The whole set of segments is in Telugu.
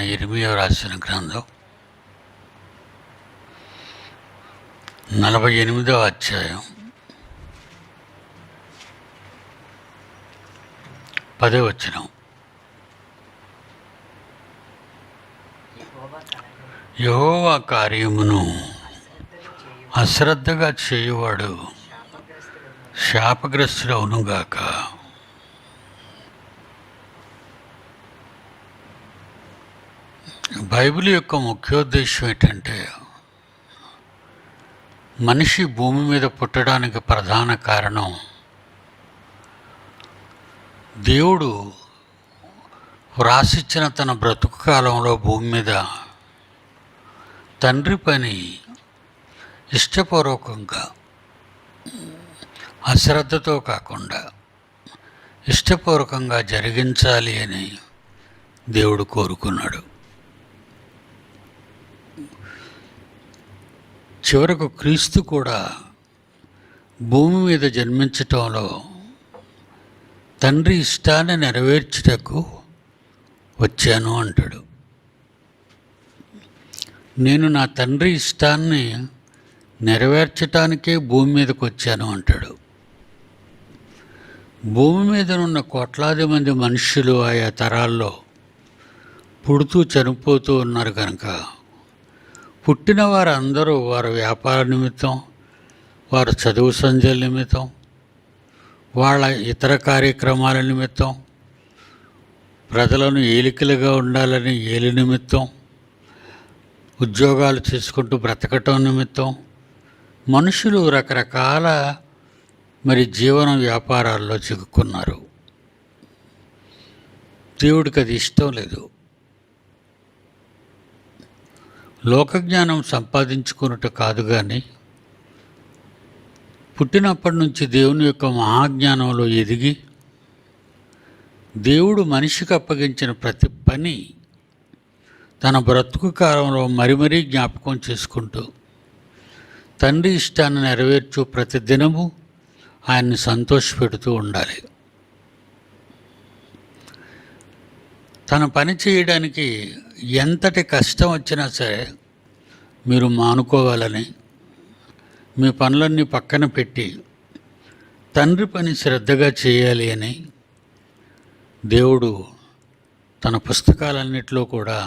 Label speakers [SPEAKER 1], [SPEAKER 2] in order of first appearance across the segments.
[SPEAKER 1] అయిన ఇర్మియా రాసిన గ్రంథం 48వ అధ్యాయం 10వ వచనం. యెహోవా కార్యమును అశ్రద్ధగా చేయువాడు శాపగ్రస్తుడవునుగాక. బైబిల్ యొక్క ముఖ్యోద్దేశం ఏంటంటే, మనిషి భూమి మీద పుట్టడానికి ప్రధాన కారణం దేవుడు వ్రాసిచ్చిన తన బ్రతుకు కాలంలో భూమి మీద తండ్రి పని ఇష్టపూర్వకంగా, అశ్రద్ధతో కాకుండా ఇష్టపూర్వకంగా జరిగించాలి అని దేవుడు కోరుకున్నాడు. చివరకు క్రీస్తు కూడా భూమి మీద జన్మించటంలో తండ్రి ఇష్టాన్ని నెరవేర్చుటకు వచ్చాను అంటాడు. నేను నా తండ్రి ఇష్టాన్ని నెరవేర్చటానికే భూమి మీదకి వచ్చాను అంటాడు. భూమి మీద ఉన్న కోట్లాది మంది మనుషులు ఆయా తరాల్లో పుడుతూ చనిపోతూ ఉన్నారు కనుక, పుట్టిన వారందరూ వారి వ్యాపార నిమిత్తం, వారి చదువు సంధ్యల నిమిత్తం, వాళ్ళ ఇతర కార్యక్రమాల నిమిత్తం, ప్రజలను ఏలికలుగా ఉండాలని ఏలి నిమిత్తం, ఉద్యోగాలు చేసుకుంటూ బ్రతకటం నిమిత్తం మనుషులు రకరకాల జీవన వ్యాపారాల్లో చిక్కుకున్నారు. దేవుడికి అది ఇష్టం లేదు. లోకజ్ఞానం సంపాదించుకున్నట్టు కాదు, కానీ పుట్టినప్పటి నుంచి దేవుని యొక్క మహాజ్ఞానంలో ఎదిగి దేవుడు మనిషికి అప్పగించిన ప్రతి పని తన బ్రతుకు కాలంలో మరీ జ్ఞాపకం చేసుకుంటూ తండ్రి ఇష్టాన్ని నెరవేర్చు ప్రతి దినము ఆయన్ని సంతోషపెడుతూ ఉండాలి. తన పని చేయడానికి ఎంతటి కష్టం వచ్చినా సరే మీరు మానుకోవాలని, మీ పనులన్నీ పక్కన పెట్టి తండ్రి పని శ్రద్ధగా చేయాలి అని దేవుడు తన పుస్తకాలన్నిటిలో కూడా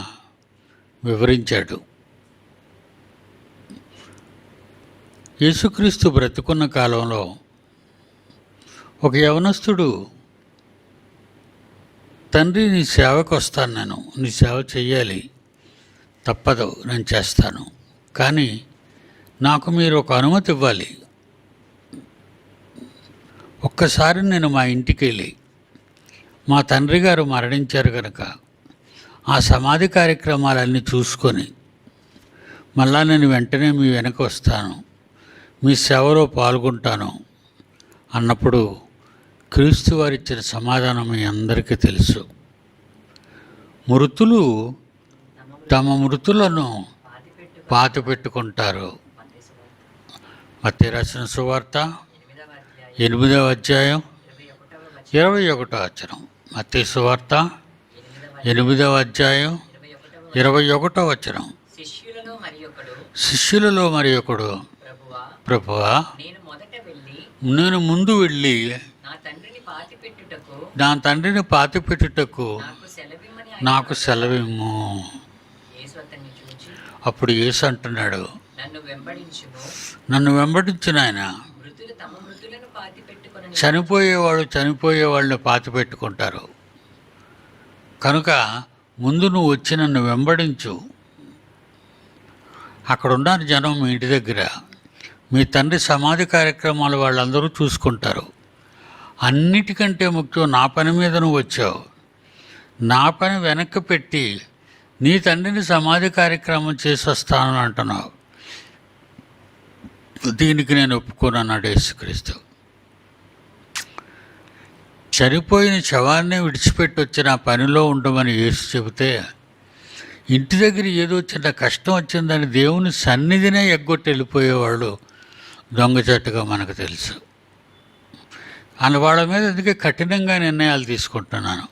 [SPEAKER 1] వివరించాడు. యేసుక్రీస్తు బ్రతుకున్న కాలంలో ఒక యవనస్తుడు, తండ్రి నీ సేవకు వస్తాను, నేను నీ సేవ చెయ్యాలి, తప్పదు, నేను చేస్తాను, కానీ నాకు మీరు ఒక అనుమతి ఇవ్వాలి. ఒక్కసారి నేను మా ఇంటికి వెళ్ళి, మా తండ్రి గారు మరణించారు కనుక ఆ సమాధి కార్యక్రమాలన్నీ చూసుకొని మళ్ళా నేను వెంటనే మీ వెనక వస్తాను, మీ సేవలో పాల్గొంటాను అన్నప్పుడు క్రీస్తు వారు ఇచ్చిన సమాధానం మీ అందరికీ తెలుసు. మృతులు తమ మృతులను పాతిపెట్టుకుంటారు. మత్తయి రాసిన సువార్త 8వ అధ్యాయం 21వ వచనం. మత్తయి సువార్త 8వ అధ్యాయం 21వ వచనం. శిష్యులలో మరి ఒకడు, ప్రభువా, నేను ముందు వెళ్ళి నా తండ్రిని పాతిపెట్టుటకు నాకు సెలవిమ్ము. అప్పుడు యేసు అంటున్నాడు, నన్ను వెంబడించిన ఆయన. చనిపోయేవాళ్ళని పాతిపెట్టుకుంటారు కనుక ముందు నువ్వు వచ్చి నన్ను వెంబడించు. అక్కడున్నారు జనం మీ ఇంటి దగ్గర, మీ తండ్రి సమాధి కార్యక్రమాలు వాళ్ళందరూ చూసుకుంటారు. అన్నిటికంటే ముఖ్యం, నా పని మీద నువ్వు వచ్చావు, నా పని వెనక్కి పెట్టి నీ తండ్రిని సమాధి కార్యక్రమం చేసి వస్తానని అంటున్నావు. దీనికి నేను ఒప్పుకోనన్నాడు యేసుక్రీస్తు. చనిపోయిన శవాన్ని విడిచిపెట్టి వచ్చిన పనిలో ఉండమని యేసు చెబితే, ఇంటి దగ్గర ఏదో చిన్న కష్టం వచ్చిందని దేవుని సన్నిధినే ఎగ్గొట్టి వెళ్ళిపోయేవాళ్ళు దొంగచాటుగా మనకు తెలుసు. వాళ్ళ మీద అందుకే కఠినంగా నిర్ణయాలు తీసుకుంటున్నాను.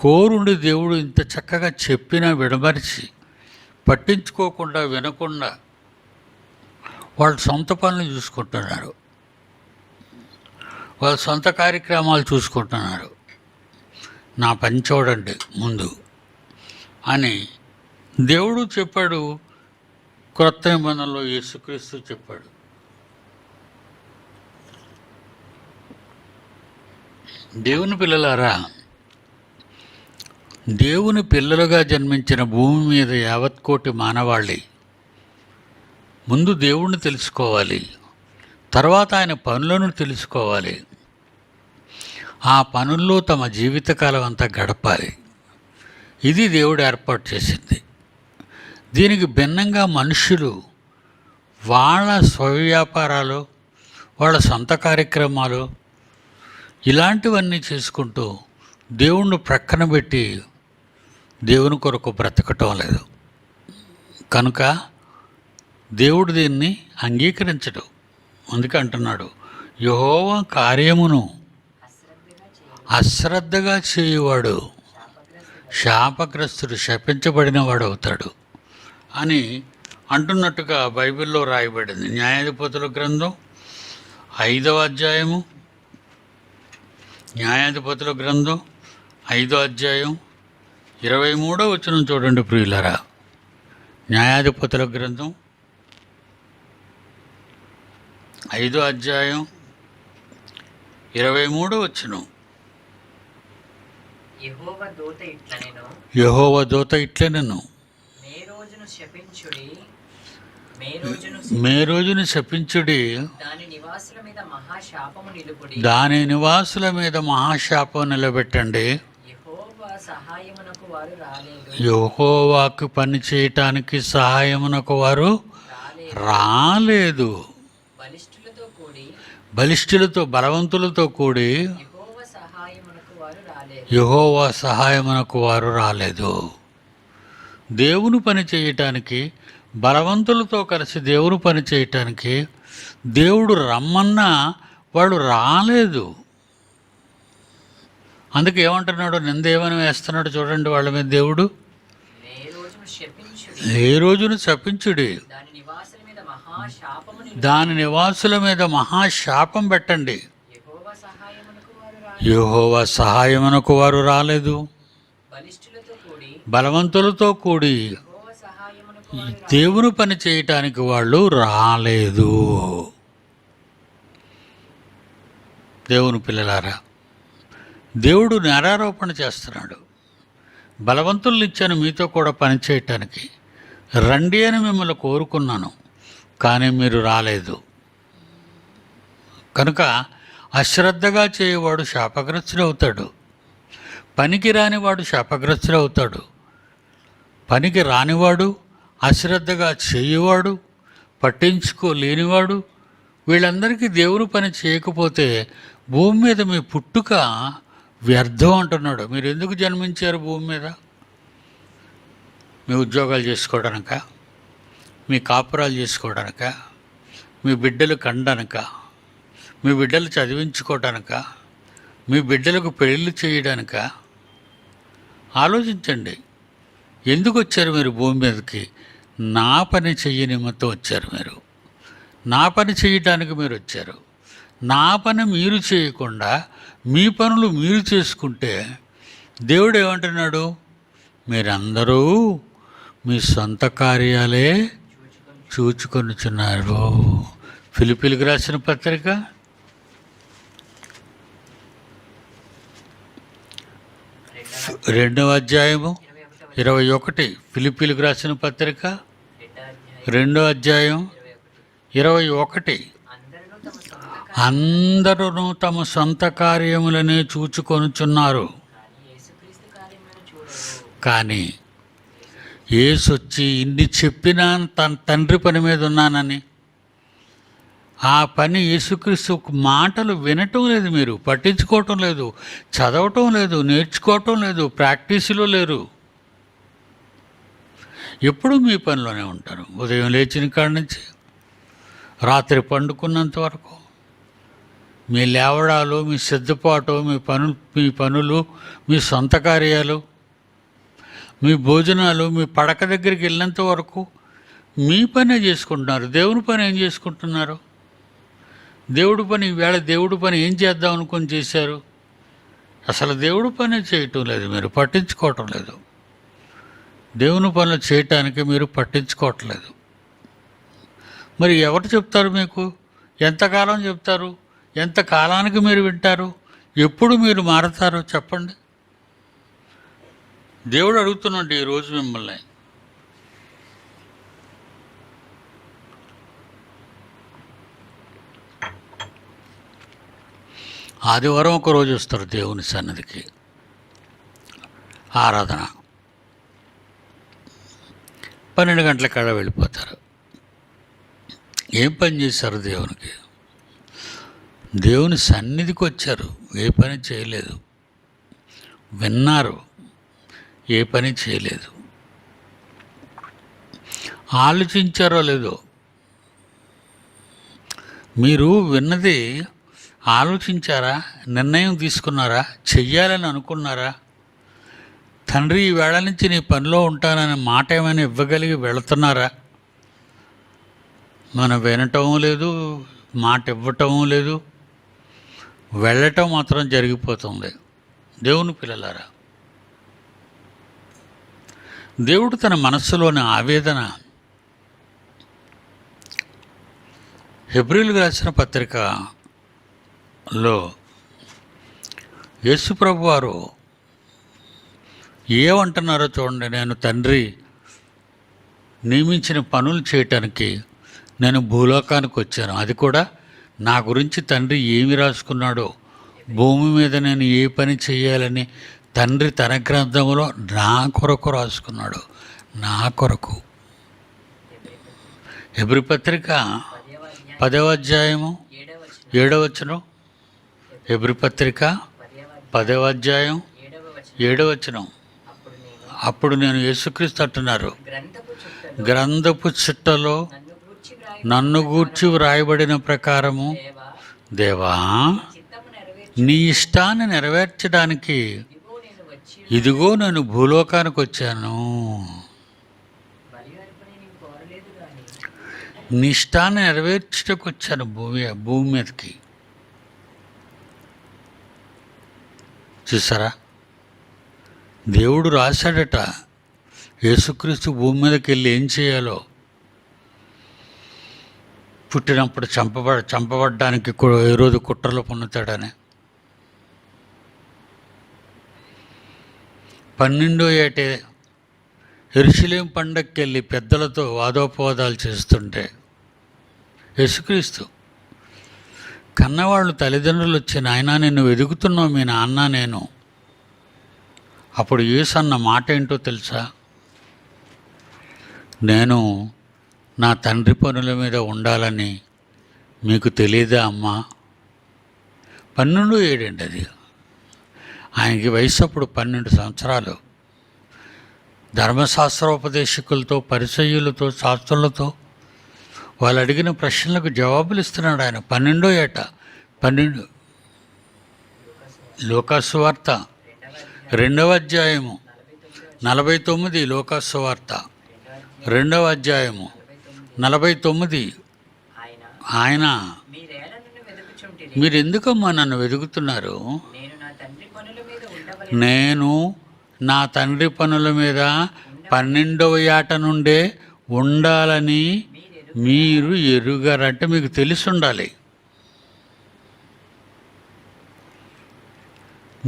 [SPEAKER 1] కోరుండి దేవుడు ఇంత చక్కగా చెప్పినా విడమరిచి పట్టించుకోకుండా వినకుండా వాళ్ళ సొంత పనులు చూసుకుంటున్నారు, వాళ్ళ సొంత కార్యక్రమాలు చూసుకుంటున్నారు. నా పని చూడండి ముందు అని దేవుడు చెప్పాడు. క్రొత్త నిబంధనలో యేసుక్రీస్తు చెప్పాడు. దేవుని పిల్లలారా, దేవుని పిల్లలుగా జన్మించిన భూమి మీద యావత్ కోటి మానవాళి ముందు దేవుణ్ణి తెలుసుకోవాలి, తర్వాత ఆయన పనులను తెలుసుకోవాలి, ఆ పనుల్లో తమ జీవితకాలం అంతా గడపాలి. ఇది దేవుడు ఏర్పాటు చేసింది. దీనికి భిన్నంగా మనుషులు వాళ్ళ స్వవ్యాపారాలు, వాళ్ళ సొంత కార్యక్రమాలు ఇలాంటివన్నీ చేసుకుంటూ దేవుణ్ణి ప్రక్కన పెట్టి దేవుని కొరకు బ్రతకటం లేదు. కనుక దేవుడు దీన్ని అంగీకరించడు. అందుకే అంటున్నాడు, యెహోవా కార్యమును అశ్రద్ధగా చేయువాడు శాపగ్రస్తుడు, శపించబడిన వాడు అవుతాడు అని అంటున్నట్టుగా బైబిల్లో రాయబడింది. న్యాయాధిపతుల గ్రంథం 5వ అధ్యాయము, న్యాయాధిపతుల గ్రంథం 5వ అధ్యాయం 23వ వచనం చూడండి ప్రియులరా. న్యాయాధిపతుల గ్రంథం 5వ అధ్యాయం 23వ వచనం. యెహోవా దూత ఇట్లనెను, మే రోజును శపించుడి, దాని నివాసుల మీద మహాశాపం నిలబెట్టండి. యెహోవాకు పని చేయటానికి సహాయమునకు వారు రాలేదు. బలిష్ఠులతో, బలవంతులతో కూడి యెహోవా సహాయమునకు వారు రాలేదు. దేవుని పని చేయటానికి, బలవంతులతో కలిసి దేవుని పని చేయటానికి దేవుడు రమ్మన్నా వాళ్ళు రాలేదు. అందుకే ఏమంటున్నాడు, నిందేమని వేస్తున్నాడు చూడండి వాళ్ళ మీద దేవుడు. ఏ రోజును శపించుడి, దాని నివాసుల మీద మహాశాపం పెట్టండి. యెహోవా సహాయమునకు వారు రాలేదు. బలవంతులతో కూడి దేవుని పని చేయటానికి వాళ్ళు రాలేదు. దేవుని పిల్లలారా, దేవుడు నేరారోపణ చేస్తున్నాడు. బలవంతుల్ని ఇచ్చాను మీతో కూడా పని చేయటానికి, రండి అని మిమ్మల్ని కోరుకున్నాను, కానీ మీరు రాలేదు. కనుక అశ్రద్ధగా చేయవాడు శాపగ్రస్తుడవుతాడు. పనికి రానివాడు శాపగ్రస్తుడవుతాడు. పనికి రానివాడు, అశ్రద్ధగా చేయవాడు, పట్టించుకోలేనివాడు, వీళ్ళందరికీ దేవుని పని చేయకపోతే భూమి మీద మీ పుట్టుక వ్యర్థం అంటున్నాడు. మీరు ఎందుకు జన్మించారు భూమి మీద? మీ ఉద్యోగాలు చేసుకోవడానిక, మీ కాపురాలు చేసుకోవడానిక, మీ బిడ్డలు కండానిక, మీ బిడ్డలు చదివించుకోవడానిక, మీ బిడ్డలకు పెళ్ళిళ్ళు చేయడానిక? ఆలోచించండి. ఎందుకు వచ్చారు మీరు భూమి మీదకి? నా పని చెయ్యి నిమిత్తం వచ్చారు మీరు. నా పని చేయటానికి మీరు వచ్చారు. నా పని మీరు చేయకుండా మీ పనులు మీరు చేసుకుంటే దేవుడు ఏమంటున్నాడు? మీరందరూ మీ సొంత కార్యాలే చూచుకొనుచున్నారు. ఫిలిప్పీలకు రాసిన పత్రిక 2వ అధ్యాయము 21. ఫిలిప్పీలకు రాసిన పత్రిక 2వ అధ్యాయం 21. అందరూ తమ సొంత కార్యములనే చూచుకొనుచున్నారు, కానీ యేసొచ్చి ఇన్ని చెప్పినా తన తండ్రి పని మీద ఉన్నానని, ఆ పని యేసుక్రీస్తు మాటలు వినటం లేదు, మీరు పట్టించుకోవటం లేదు, చదవటం లేదు, నేర్చుకోవటం లేదు, ప్రాక్టీసులో లేరు. ఎప్పుడు మీ పనిలోనే ఉంటారు. ఉదయం లేచిన కాడి నుంచి రాత్రి పండుకున్నంత వరకు మీ లేవడాలు, మీ సిద్ధపాటు, మీ పనులు, మీ సొంత కార్యాలు, మీ భోజనాలు, మీ పడక దగ్గరికి వెళ్ళినంత వరకు మీ పనే చేసుకుంటున్నారు. దేవుని పని ఏం చేసుకుంటున్నారు? దేవుడి పని ఈవేళ దేవుడి పని ఏం చేద్దాం అనుకొని చేశారు? అసలు దేవుడి పని చేయటం లేదు, మీరు పట్టించుకోవటం లేదు. దేవుని పనులు చేయటానికి మీరు పట్టించుకోవట్లేదు. మరి ఎవరు చెప్తారు మీకు? ఎంతకాలం చెప్తారు? ఎంత కాలానికి మీరు వింటారు? ఎప్పుడు మీరు మారతారో చెప్పండి. దేవుడు అడుగుతున్నాడు ఈరోజు మిమ్మల్ని. ఆదివారం ఒక రోజు వస్తారు దేవుని సన్నిధికి, ఆరాధన 12 గంటల కాడ వెళ్ళిపోతారు. ఏం పని చేశారు దేవునికి? దేవుని సన్నిధికి వచ్చారు, ఏ పని చేయలేదు. విన్నారు, ఏ పని చేయలేదు. ఆలోచించారో లేదో? మీరు విన్నది ఆలోచించారా? నిర్ణయం తీసుకున్నారా? చెయ్యాలని అనుకున్నారా? తండ్రి ఈ వేళ నుంచి నీ పనిలో ఉంటానని మాట ఏమైనా ఇవ్వగలిగి వెళుతున్నారా? మనం వినటం లేదు, మాట ఇవ్వటం లేదు, వెళ్ళటం మాత్రం జరిగిపోతుంది. దేవుని పిల్లలారా, దేవుడు తన మనస్సులోని ఆవేదన హెబ్రీయులకు రాసిన పత్రికలో యేసుప్రభు వారు ఏమంటున్నారో చూడండి. నేను తండ్రి నియమించిన పనులు చేయటానికి నేను భూలోకానికి వచ్చాను. అది కూడా నా గురించి తండ్రి ఏమి రాసుకున్నాడో, భూమి మీద నేను ఏ పని చేయాలని తండ్రి తన గ్రంథంలో నా కొరకు రాసుకున్నాడు. నా కొరకు. హెబ్రీ పత్రిక 10వ అధ్యాయము 7వ వచనం. హెబ్రీ పత్రిక 10వ అధ్యాయం 7వ వచనం. అప్పుడు నేను యేసుక్రీస్తు అంటున్నారు, గ్రంథపు చిట్టలో నన్ను గూర్చి వ్రాయబడిన ప్రకారము దేవా, నీ ఇష్టాన్ని నెరవేర్చడానికి ఇదిగో నేను భూలోకానికి వచ్చాను. నీ ఇష్టాన్ని నెరవేర్చడానికి వచ్చాను భూమి మీదకి. చూసారా? దేవుడు రాశాడట యేసుక్రీస్తు భూమి మీదకి వెళ్ళి ఏం చేయాలో. పుట్టినప్పుడు చంపబడ్డానికి ఏ రోజు కుట్రలో పొందుతాడని. 12వ ఏటే యెరూషలేము పండగకి వెళ్ళి పెద్దలతో వాదోపవాదాలు చేస్తుంటే యేసుక్రీస్తు కన్నవాళ్ళు తల్లిదండ్రులు వచ్చి, నాయనా నిన్ను వెతుకుతున్నావు మీ నాన్న నేను. అప్పుడు యేసు అన్న మాట ఏంటో తెలుసా? నేను నా తండ్రి పనుల మీద ఉండాలని మీకు తెలియదా అమ్మా? 12 ఏడండి అది. ఆయనకి వయసు అప్పుడు 12 సంవత్సరాలు. ధర్మశాస్త్రోపదేశకులతో, పరిసయ్యులతో, శాస్త్రులతో వాళ్ళు అడిగిన ప్రశ్నలకు జవాబులు ఇస్తున్నాడు ఆయన. 12వ ఏట 12. లూకాసు వార్త 2వ అధ్యాయము 49. లూకాసు వార్త 2వ అధ్యాయము 49. ఆయన, మీరు ఎందుకమ్మా నన్ను వెతుకుతున్నారు? నేను నా తండ్రి పనుల మీద 12వ ఏట నుండే ఉండాలని మీరు ఎరుగరంటే మీకు తెలిసి ఉండాలి.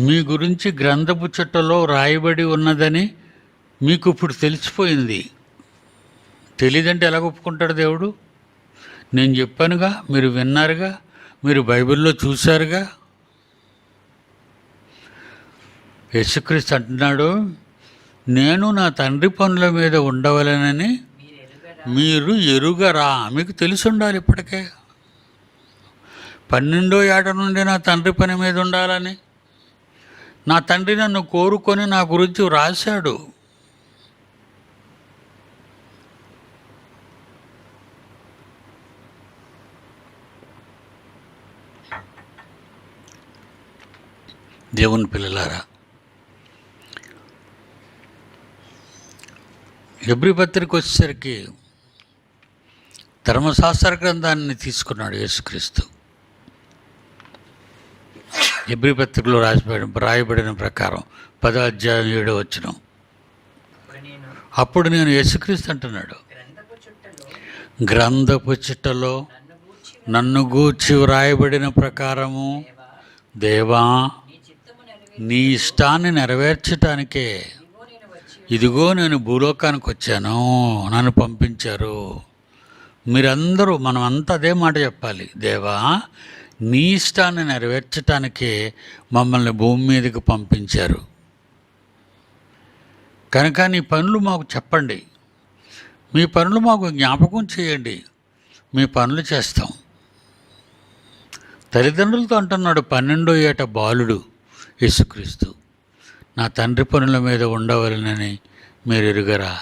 [SPEAKER 1] మీ గురించి గ్రంథపు చుట్టలో రాయబడి ఉన్నదని మీకు ఇప్పుడు తెలిసిపోయింది. తెలీదంటే ఎలా ఒప్పుకుంటాడు దేవుడు? నేను చెప్పానుగా, మీరు విన్నారుగా, మీరు బైబిల్లో చూశారుగా. యేసుక్రీస్తు అంటున్నాడు, నేను నా తండ్రి పనుల మీద ఉండవలనని మీరు ఎరుగరా? మీకు తెలిసి ఉండాలి ఇప్పటికే. 12వ ఏట నుండి నా తండ్రి పని మీద ఉండాలని నా తండ్రి నన్ను కోరుకొని నా గురించి వ్రాశాడు. దేవుని పిల్లలారా, హెబ్రీ పత్రిక వచ్చేసరికి ధర్మశాస్త్ర గ్రంథాన్ని తీసుకున్నాడు యేసుక్రీస్తు. హెబ్రీ పత్రికలో రాయబడిన ప్రకారం 10వ అధ్యాయం 7వ వచనం, అప్పుడు నేను యేసుక్రీస్తు అంటున్నాడు, గ్రంథపు చిట్టలో నన్ను గూర్చి వ్రాయబడిన ప్రకారము దేవా నీ ఇష్టాన్ని నెరవేర్చటానికే ఇదిగో నేను భూలోకానికి వచ్చాను, నన్ను పంపించారు. మీరందరూ మనమంతా అదే మాట చెప్పాలి, దేవా నీ ఇష్టాన్ని నెరవేర్చటానికే మమ్మల్ని భూమి మీదకి పంపించారు కనుక నీ పనులు మాకు చెప్పండి, మీ పనులు మాకు జ్ఞాపకం చేయండి, మీ పనులు చేస్తాం. తల్లిదండ్రులతో అంటున్నాడు 12వ ఏట బాలుడు యేసుక్రీస్తు, నా తండ్రి పనుల మీద ఉండవలనని మీరు ఎరుగరా.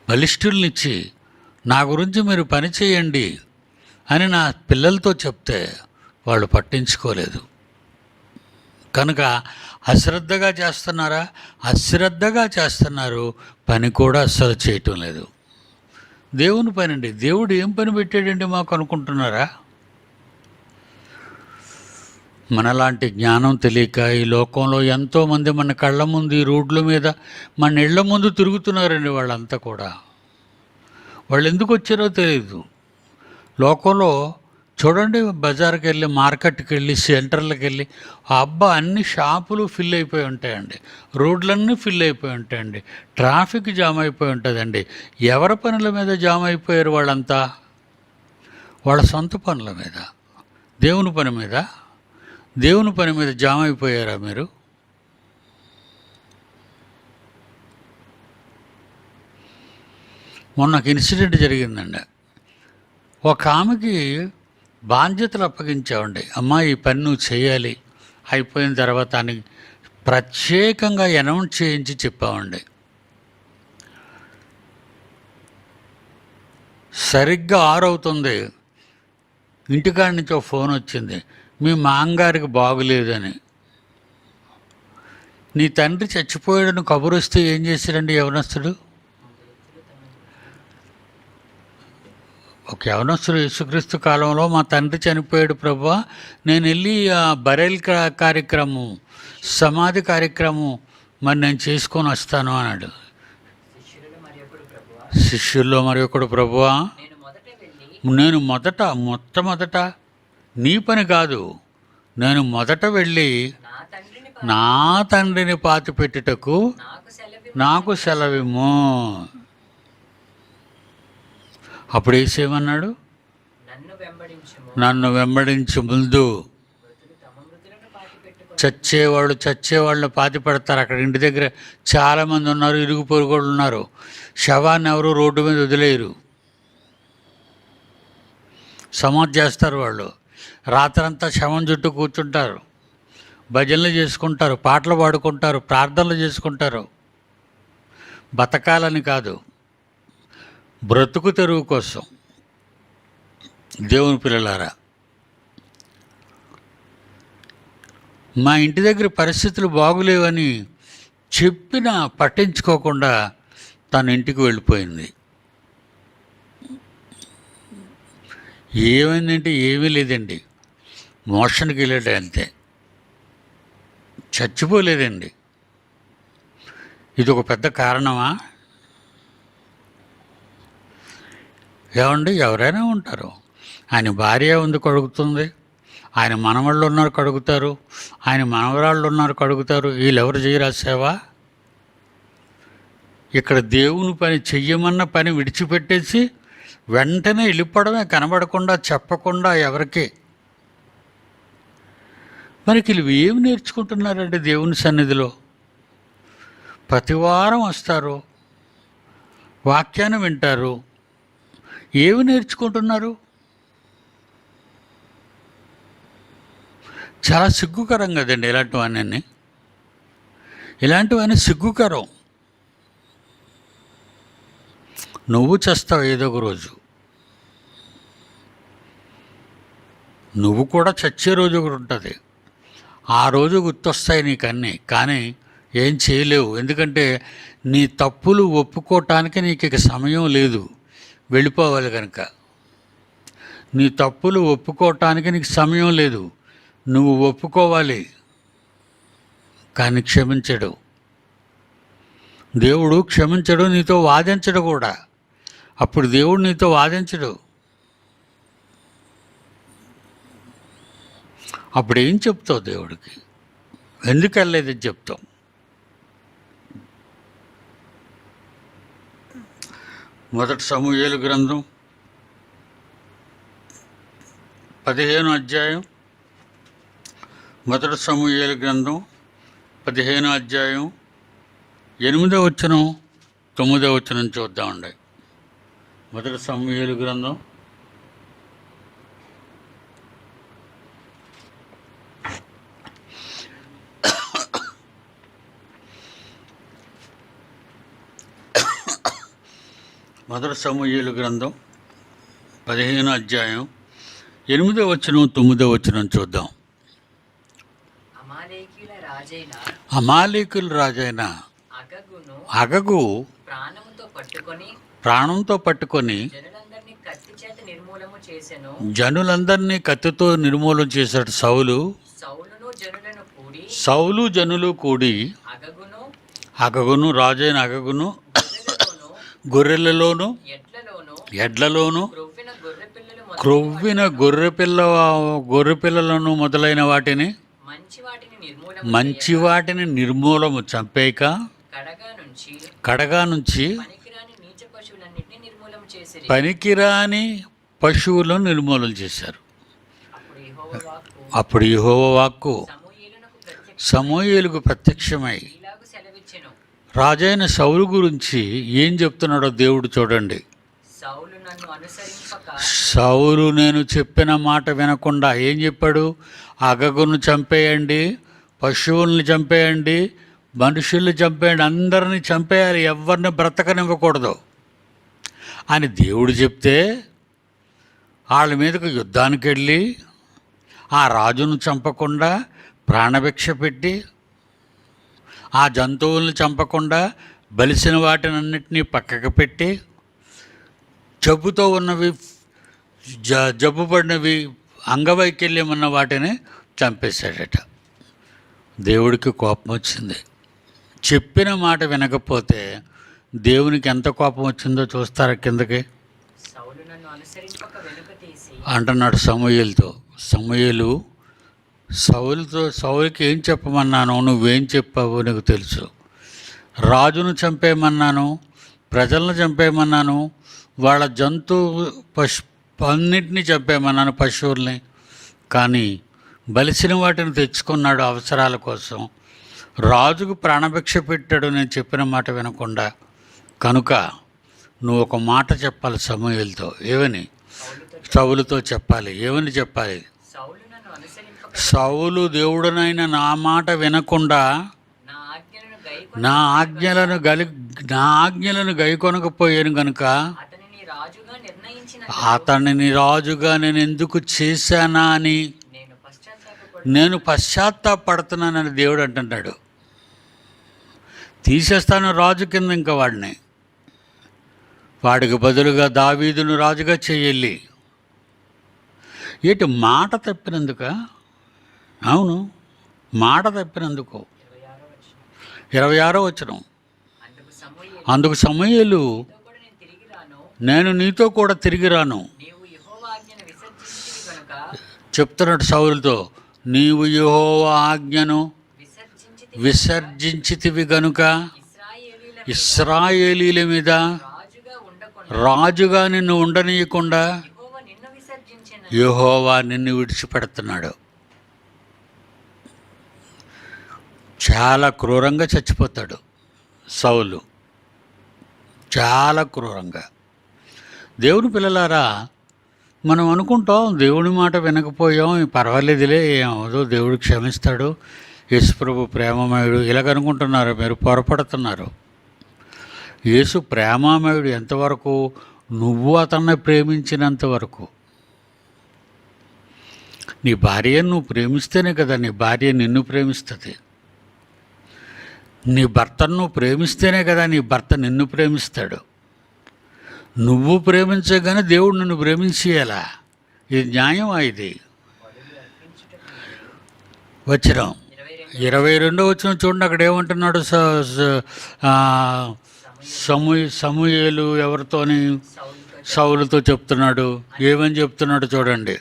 [SPEAKER 1] బలిష్ఠుల్నిచ్చి నా గురించి మీరు పని చేయండి అని నా పిల్లలతో చెప్తే వాళ్ళు పట్టించుకోలేదు కనుక అశ్రద్ధగా చేస్తున్నారా? అశ్రద్ధగా చేస్తున్నారు, పని కూడా అస్సలు చేయటం లేదు. దేవుని పని అండి. దేవుడు ఏం పని పెట్టాడండి మాకు అనుకుంటున్నారా? మనలాంటి జ్ఞానం తెలియక ఈ లోకంలో ఎంతోమంది మన కళ్ళ ముందు, ఈ రోడ్ల మీద, మన ఇళ్ల ముందు తిరుగుతున్నారండి. వాళ్ళంతా కూడా వాళ్ళు ఎందుకు వచ్చారో తెలియదు. లోకంలో చూడండి, బజార్కి వెళ్ళి, మార్కెట్కి వెళ్ళి, సెంటర్లకు వెళ్ళి, అన్ని షాపులు ఫిల్ అయిపోయి ఉంటాయండి, రోడ్లన్నీ ఫిల్ అయిపోయి ఉంటాయండి, ట్రాఫిక్ జామ్ అయిపోయి ఉంటుందండి. ఎవరి పనుల మీద జామ్ అయిపోయారు వాళ్ళంతా? వాళ్ళ సొంత పనుల మీద. దేవుని పని మీద, దేవుని పని మీద జామ్ అయిపోయారా మీరు? మొన్న ఒక ఇన్సిడెంట్ జరిగిందండి. ఒక ఆమెకి బాధ్యతలు అప్పగించామండి, అమ్మా ఈ పని నువ్వు చేయాలి, అయిపోయిన తర్వాత అని ప్రత్యేకంగా అనౌన్స్ చేయించి చెప్పామండి. సరిగ్గా 6 అవుతుంది, ఇంటికాడి నుంచి ఒక ఫోన్ వచ్చింది, మీ మాంగారికి బాగులేదని. నీ తండ్రి చచ్చిపోయాడని కబురు వస్తే ఏం చేశాడండి యవనస్తుడు? ఒక యవనస్తుడు యేసుక్రీస్తు కాలంలో, మా తండ్రి చనిపోయాడు ప్రభువా, నేను వెళ్ళి ఆ బరైల్ కార్యక్రమం, సమాధి కార్యక్రమం మరి నేను చేసుకొని వస్తాను అన్నాడు. శిష్యుల్లో మరి ఒకడు, ప్రభువా నేను మొట్టమొదట నీ పని కాదు, నేను మొదట వెళ్ళి నా తండ్రిని పాతిపెట్టుటకు నాకు సెలవిమ్ము. అప్పుడు ఏసేమన్నాడు? నన్ను వెంబడించు ముందు. చచ్చేవాళ్ళు పాతి పెడతారు అక్కడ. ఇంటి దగ్గర చాలామంది ఉన్నారు, ఇరుగు పొరుగు ఉన్నారు. శవాన్ని ఎవరు రోడ్డు మీద వదిలేయరు, సమాధి చేస్తారు. వాళ్ళు రాత్రంతా శవం చుట్టూ కూర్చుంటారు, భజనలు చేసుకుంటారు, పాటలు పాడుకుంటారు, ప్రార్థనలు చేసుకుంటారు. బతకాలని కాదు, బ్రతుకు తెరువు కోసం. దేవుని పిల్లలారా, మా ఇంటి దగ్గర పరిస్థితులు బాగులేవని చెప్పినా పట్టించుకోకుండా తన ఇంటికి వెళ్ళిపోయింది. ఏమైందంటే ఏమీ లేదండి, మోషన్కి వెళ్ళాడు అంతే, చచ్చిపోలేదండి. ఇది ఒక పెద్ద కారణమా? ఏమండి, ఎవరైనా ఉంటారు. ఆయన భార్య ఉంది కడుగుతుంది, ఆయన మనవాళ్ళు ఉన్నారు కడుగుతారు, ఆయన మనవరాళ్ళు ఉన్నారు కడుగుతారు. వీళ్ళెవరు చేయరా సేవ? ఇక్కడ దేవుని పని చెయ్యమన్న పని విడిచిపెట్టేసి వెంటనే వెళ్ళిపోవడమే, కనబడకుండా, చెప్పకుండా ఎవరికి. మరి వీళ్ళు ఏమి నేర్చుకుంటున్నారంటే దేవుని సన్నిధిలో ప్రతివారం వస్తారు, వాక్యాన్ని వింటారు, ఏమి నేర్చుకుంటున్నారు? చాలా సిగ్గుకరం కదండి ఇలాంటివన్నీ సిగ్గుకరం. నువ్వు చేస్తావు ఏదో ఒక రోజు, నువ్వు కూడా చచ్చే రోజు ఒకటి ఉంటుంది. ఆ రోజు గుర్తొస్తాయి నీకన్నీ, కానీ ఏం చేయలేవు. ఎందుకంటే నీ తప్పులు ఒప్పుకోవటానికి నీకు ఇక సమయం లేదు, వెళ్ళిపోవాలి కనుక. నీ తప్పులు ఒప్పుకోవటానికి నీకు సమయం లేదు, నువ్వు ఒప్పుకోవాలి. కానీ క్షమించడు దేవుడు, క్షమించడు, నీతో వాదించడు కూడా. అప్పుడు దేవుడు నీతో వాదించడు. అప్పుడు ఏం చెప్తావు దేవుడికి? ఎందుకు వెళ్ళలేదని చెప్తావు. మొదటి సమూయేలు గ్రంథం 15వ అధ్యాయం, మొదటి సమూయేలు గ్రంథం 15వ అధ్యాయం 8వ వచనం 9వ వచనం చూద్దామండి. మొదటి సమూయేలు గ్రంథం మొదటి సమూయేలు గ్రంథం 15వ అధ్యాయం 8వ వచనం 9వ వచనం చూద్దాం. అమాలేకుల రాజైన అగగు ప్రాణంతో పట్టుకొని జనులందరినీ కత్తితో నిర్మూలన చేశాడు సౌలు. జనులు కూడి అగగును, రాజైన అగగును, గొర్రెలలోను ఎడ్లలోను క్రొవ్విన గొర్రెపిల్లలను మొదలైన వాటిని మంచి వాటిని నిర్మూలము చంపేక కడగా నుంచి పనికిరాని పశువులను నిర్మూలన చేశారు. అప్పుడు యెహోవా వాక్కు సమూయేలుకు ప్రత్యక్షమై రాజైన సౌలు గురించి ఏం చెప్తున్నాడో దేవుడు చూడండి. సౌలు నేను చెప్పిన మాట వినకుండా ఏం చెప్పాడు? అగగును చంపేయండి, పశువుల్ని చంపేయండి, మనుషుల్ని చంపేయండి, అందరినీ చంపేయాలి, ఎవరిని బ్రతకనివ్వకూడదు అని దేవుడు చెప్తే వాళ్ళ మీదకు యుద్ధానికి వెళ్ళి ఆ రాజును చంపకుండా ప్రాణభిక్ష పెట్టి, ఆ జంతువుల్ని చంపకుండా బలిసిన వాటినన్నిటినీ పక్కకు పెట్టి, జబ్బుతో ఉన్నవి, జబ్బు పడినవి, అంగవైకల్యం ఉన్న వాటిని చంపేశాడట. దేవుడికి కోపం వచ్చింది. చెప్పిన మాట వినకపోతే దేవునికి ఎంత కోపం వచ్చిందో చూస్తారా కిందకి అంటున్నాడు సమూయేలుతో. సమూయేలు సౌలుకి ఏం చెప్పమన్నాను, నువ్వేం చెప్పావో నీకు తెలుసు. రాజును చంపేయమన్నాను, ప్రజలను చంపేయమన్నాను, వాళ్ళ అన్నింటినీ చంపేయమన్నాను, పశువుల్ని. కానీ బలిసిన వాటిని తెచ్చుకున్నాడు అవసరాల కోసం. రాజుకు ప్రాణభిక్ష పెట్టాడు నేను చెప్పిన మాట వినకుండా. కనుక నువ్వు ఒక మాట చెప్పాలి సమూయేలుతో. ఏమని? సౌలుతో చెప్పాలి. ఏమని చెప్పాలి? సౌలు దేవుడనైన నా మాట వినకుండా నా ఆజ్ఞలను గైకొనకపోయాను కనుక అతనిని రాజుగా నేను ఎందుకు చేశానా అని నేను పశ్చాత్తాపడుతున్నానని దేవుడు అంటున్నాడు. తీసేస్తాను రాజు కింద ఇంకా వాడికి బదులుగా దావీదును రాజుగా చెయ్యాలి. ఏంటి మాట తప్పినందుక? అవును, మాట తప్పినందుకు. 26వ వచనం. అందుకు సమూయేలు నేను నీతో కూడా తిరిగి రాను. చెప్తున్నాడు సౌలుతో, నీవు యెహోవా ఆజ్ఞను విసర్జించితివి గనుక ఇశ్రాయేలీల మీద రాజుగా నిన్ను ఉండనీయకుండా యెహోవా నిన్ను విడిచిపెడుతున్నాడు. చాలా క్రూరంగా చచ్చిపోతాడు సౌలు, చాలా క్రూరంగా. దేవుని పిల్లలారా, మనం అనుకుంటాం దేవుని మాట వినకపోయాం, పర్వాలేదులే, ఏమవుదో, దేవుడు క్షమిస్తాడు, యేసుప్రభు ప్రేమమయుడు, ఇలాగనుకుంటున్నారు. మీరు పొరపడుతున్నారు. యేసు ప్రేమమయుడు ఎంతవరకు? నువ్వు అతన్ని ప్రేమించినంత వరకు. నీ భార్యను నువ్వు ప్రేమిస్తేనే కదా నీ భార్య నిన్ను ప్రేమిస్తుంది. నీ భర్తను నువ్వు ప్రేమిస్తేనే కదా నీ భర్త నిన్ను ప్రేమిస్తాడు. నువ్వు ప్రేమించగానే దేవుడు నిన్ను ప్రేమించేయాలా? ఇది న్యాయమా? ఇది వచనం 22వ వచనం చూడండి. అక్కడ ఏమంటున్నాడు? సమూయేలు ఎవరితోని? సౌలుతో చెప్తున్నాడు. ఏమని చెప్తున్నాడు చూడండి.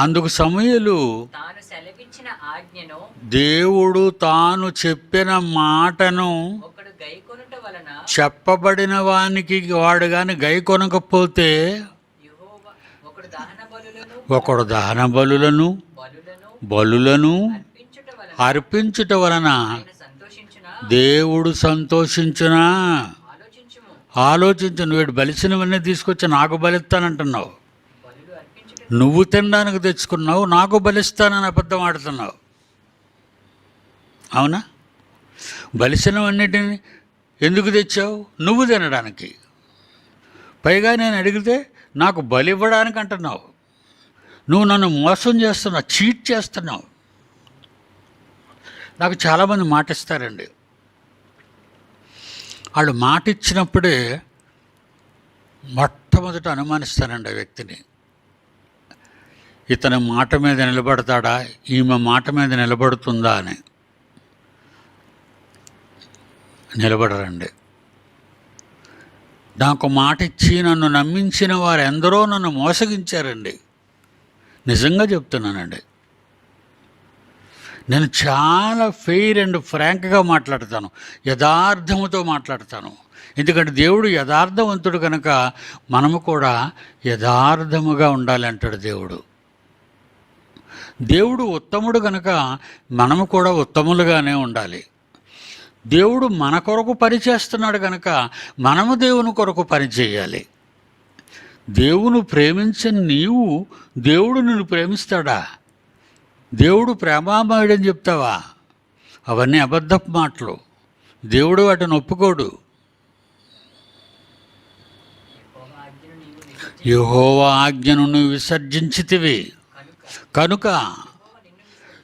[SPEAKER 1] అందుకు సమూయేలు దేవుడు తాను చెప్పిన మాటను చెప్పబడిన వానికి వాడు గాని గై కొనకపోతే ఒకడు దహన బలులను అర్పించుట వలన దేవుడు సంతోషించునా? ఆలోచించు. వీడు బలిసినవన్నీ తీసుకొచ్చి నాకు బలిస్తానంటున్నావు. నువ్వు తినడానికి తెచ్చుకున్నావు, నాకు బలిస్తానని అబద్ధం ఆడుతున్నావు. అవునా? బలిసినవన్నిటిని ఎందుకు తెచ్చావు? నువ్వు తినడానికి. పైగా నేను అడిగితే నాకు బలి ఇవ్వడానికి అంటున్నావు. నువ్వు నన్ను మోసం చేస్తున్నావు, చీట్ చేస్తున్నావు. నాకు చాలామంది మాట ఇస్తారండి. వాళ్ళు మాట ఇచ్చినప్పుడే మొట్టమొదట అనుమానిస్తానండి ఆ వ్యక్తిని. ఇతని మాట మీద నిలబడతాడా, ఈమె మాట మీద నిలబడుతుందా అని. నిలబడరండి. నాకు మాట ఇచ్చి నన్ను నమ్మించిన వారు ఎందరో నన్ను మోసగించారండి. నిజంగా చెప్తున్నానండి. నేను చాలా ఫెయిర్ అండ్ ఫ్రాంక్గా మాట్లాడతాను, యథార్థముతో మాట్లాడతాను. ఎందుకంటే దేవుడు యథార్థవంతుడు కనుక మనము కూడా యథార్థముగా ఉండాలి అంటాడు దేవుడు. దేవుడు ఉత్తముడు కనుక మనము కూడా ఉత్తములుగానే ఉండాలి. దేవుడు మన కొరకు పని చేస్తున్నాడు కనుక మనము దేవుని కొరకు పని చేయాలి. దేవుని ప్రేమించని నీవు దేవుడు నిన్ను ప్రేమిస్తాడా? దేవుడు ప్రేమామయుడని చెప్తావా? అవన్నీ అబద్ధపు మాటలు. దేవుడు వాటిని ఒప్పుకోడు. యెహోవా ఆజ్ఞను నువ్వు విసర్జించితివి కనుక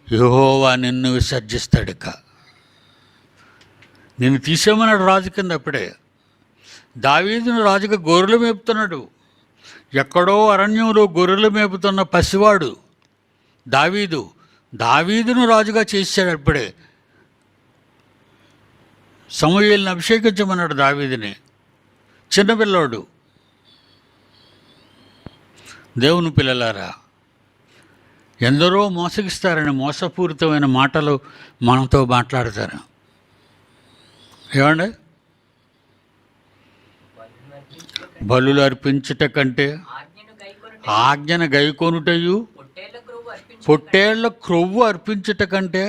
[SPEAKER 1] యెహోవా నిన్ను విసర్జిస్తాడుక. నిన్ను తీసేమన్నాడు రాజు కింద. అప్పుడే దావీదును రాజుగా గొర్రెలు మేపుతున్నాడు. ఎక్కడో అరణ్యంలో గొర్రెలు మేపుతున్న పసివాడు దావీదును రాజుగా చేశాడు. అప్పుడే సమూయేలుని అభిషేకించమన్నాడు దావీదుని. చిన్నపిల్లాడు. దేవుని పిల్లలారా, ఎందరో మోసగిస్తారని మోసపూరితమైన మాటలు మనతో మాట్లాడతారు. ఏమండి? బలులు అర్పించుట కంటే ఆజ్ఞను గైకొనుటయు పొట్టేళ్ల క్రొవ్వు అర్పించుట కంటే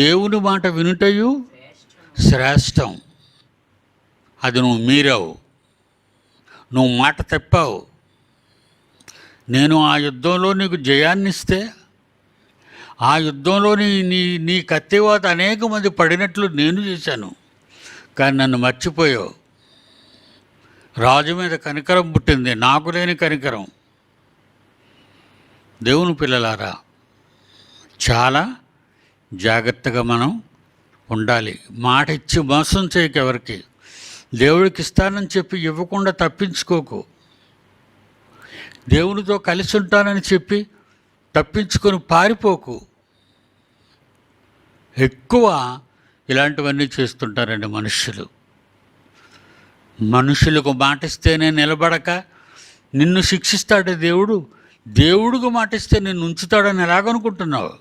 [SPEAKER 1] దేవుని మాట వినుటయు శ్రేష్టం. అది నువ్వు మీరావు, నువ్వు మాట తప్పావు. నేను ఆ యుద్ధంలో నీకు జయాన్ని ఇస్తే ఆ యుద్ధంలో నీ కత్తివాత అనేక మంది పడినట్లు నేను చేశాను, కానీ నన్ను మర్చిపోయావు. రాజు మీద కనికరం పుట్టింది, నాకు లేని కనికరం. దేవుని పిల్లలారా, చాలా జాగ్రత్తగా మనం ఉండాలి. మాట ఇచ్చి మోసం చేయకు. ఎవరికి దేవుడికి ఇస్తానని చెప్పి ఇవ్వకుండా తప్పించుకోకు. దేవునితో కలిసి ఉంటానని చెప్పి తప్పించుకొని పారిపోకు. ఎక్కువ ఇలాంటివన్నీ చేస్తుంటారండి మనుషులు. మనుషులకు మాటిస్తేనే నిలబడక నిన్ను శిక్షిస్తాడే దేవుడు. దేవుడికి మాటిస్తే నిన్ను ఉంచుతాడని ఎలాగనుకుంటున్నావు?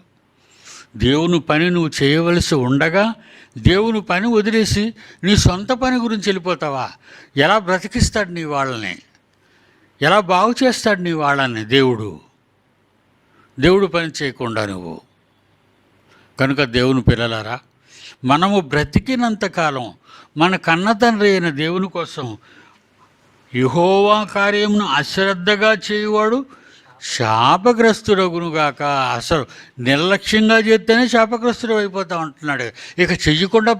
[SPEAKER 1] దేవుని పని నువ్వు చేయవలసి ఉండగా దేవుని పని వదిలేసి నీ సొంత పని గురించి వెళ్ళిపోతావా? ఎలా బ్రతికిస్తాడు నీ వాళ్ళని? ఎలా బాగు చేస్తాడు నీ వాళ్ళని? దేవుడు పని చేయకుండా నువ్వు. కనుక దేవుని పిల్లలారా, మనము బ్రతికినంతకాలం మన కన్న తండ్రి అయిన దేవుని కోసం యెహోవా కార్యమును అశ్రద్ధగా చేయువాడు శాపగ్రస్తుడగునుగాక. అసలు నిర్లక్ష్యంగా చేస్తేనే శాపగ్రస్తుడు అయిపోతా ఉంటున్నాడు. ఇక చెయ్యకుండా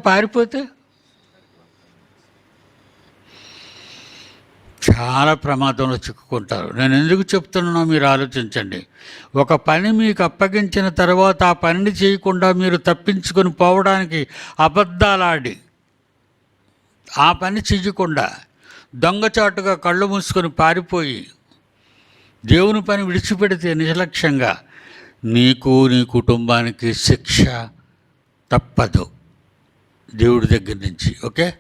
[SPEAKER 1] పారిపోతే చాలా ప్రమాదంలో చిక్కుకుంటారు. నేను ఎందుకు చెప్తున్నానో మీరు ఆలోచించండి. ఒక పని మీకు అప్పగించిన తర్వాత ఆ పనిని చేయకుండా మీరు తప్పించుకొని పోవడానికి అబద్ధాలాడి ఆ పని చెయ్యకుండా దొంగచాటుగా కళ్ళు మూసుకొని పారిపోయి దేవుని పని విడిచిపెడితే నిర్లక్ష్యంగా నీకు నీ కుటుంబానికి శిక్ష తప్పదు దేవుడి దగ్గర నుంచి. ఓకే.